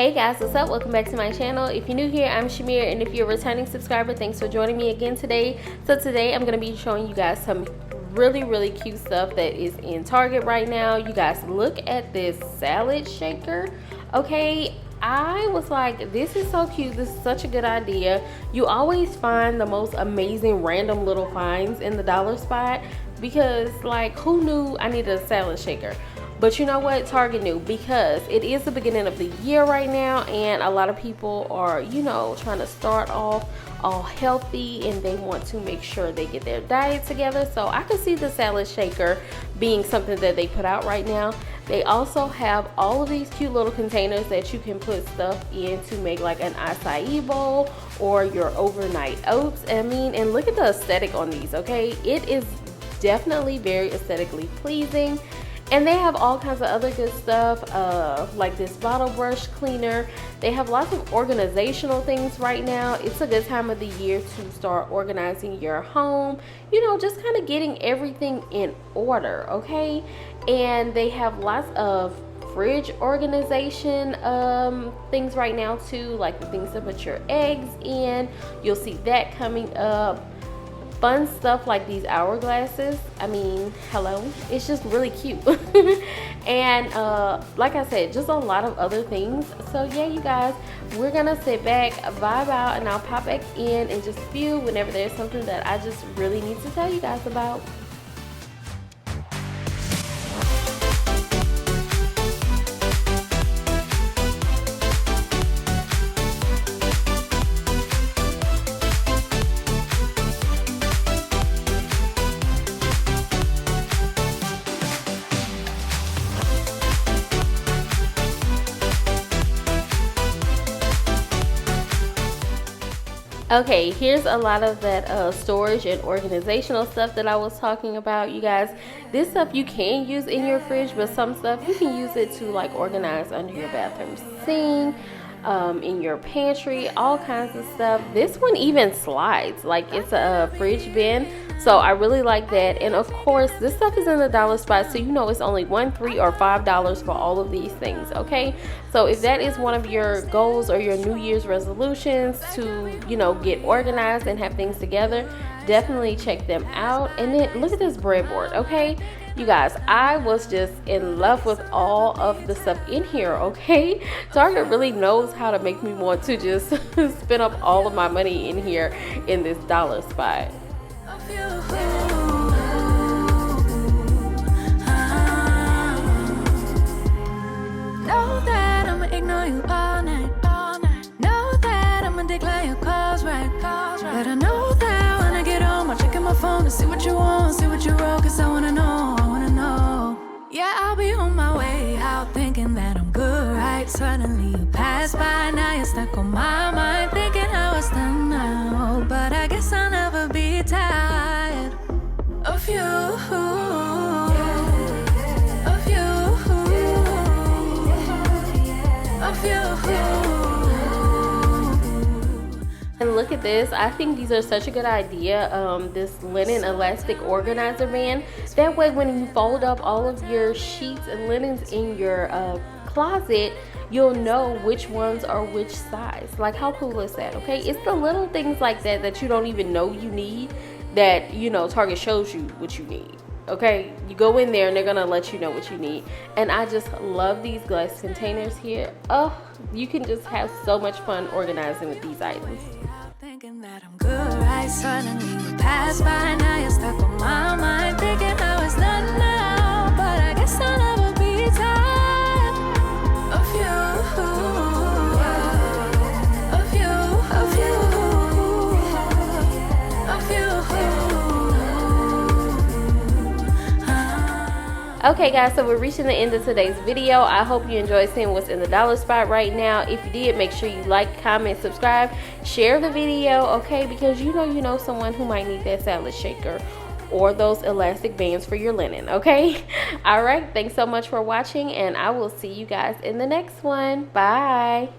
Hey guys, what's up? Welcome back to my channel. If you're new here, I'm Shamir, and if you're a returning subscriber, thanks for joining me again today. So today I'm going to be showing you guys some really cute stuff that is in Target right now. You guys, look at this salad shaker. Okay, I was like, this is so cute. This is such a good idea. You always find the most amazing random little finds in the dollar spot, because like, who knew I needed a salad shaker? But you know what? Target knew, because it is the beginning of the year right now, and a lot of people are, you know, trying to start off all healthy, and they want to make sure they get their diet together. So I can see the salad shaker being something that they put out right now. They also have all of these cute little containers that you can put stuff in to make like an acai bowl or your overnight oats. I mean, and look at the aesthetic on these, okay? It is definitely very aesthetically pleasing. And they have all kinds of other good stuff, like this bottle brush cleaner. They have lots of organizational things right now. It's a good time of the year to start organizing your home, you know, just kind of getting everything in order, okay? And they have lots of fridge organization things right now too, like the things to put your eggs in. You'll see that coming up. Fun stuff like these hourglasses. I mean, hello, it's just really cute. And like I said, just a lot of other things. So yeah, you guys, we're gonna sit back, vibe out, and I'll pop back in just a few whenever there's something that I just really need to tell you guys about. Okay, here's a lot of that storage and organizational stuff that I was talking about, you guys. This stuff you can use in your fridge, but some stuff you can use it to like organize under your bathroom sink, in your pantry, all kinds of stuff. This one even slides, like it's a fridge bin. So I really like that. And of course, this stuff is in the dollar spot, so you know it's only $1, $3, or $5 for all of these things, okay? So if that is one of your goals or your New Year's resolutions to, you know, get organized and have things together, definitely check them out. And then look at this breadboard, okay? You guys, I was just in love with all of the stuff in here, okay? Target really knows how to make me want to just spend up all of my money in here in this dollar spot. Know that I'ma ignore you all night. Know that I'ma decline your calls right. But I know that when I get home, I'll check in my phone to see what you want, see what you wrote, cause I wanna know. Yeah, I'll be on my way out thinking that I'm good, right? Suddenly you pass by, now you're stuck on my mind, thinking how it's done now. But I guess I'll never be tired of you, of you, of you. And look at this. I think these are such a good idea. This linen elastic organizer band. That way when you fold up all of your sheets and linens in your closet, you'll know which ones are which size. Like, how cool is that? Okay, it's the little things like that that you don't even know you need, that, you know, Target shows you what you need. Okay, you go in there and they're gonna let you know what you need. And I just love these glass containers here. Oh, you can just have so much fun organizing with these items. Thinking that I'm good, right? Suddenly you pass by, now you're stuck on my mind, thinking how it's done now. But I guess I'll never be tired of you, of you, of you, of you. Okay guys, so we're reaching the end of today's video. I hope you enjoyed seeing what's in the dollar spot right now. If you did, make sure you like, comment, subscribe, share the video, okay? Because you know someone who might need that salad shaker or those elastic bands for your linen, okay? All right, thanks so much for watching, and I will see you guys in the next one. Bye.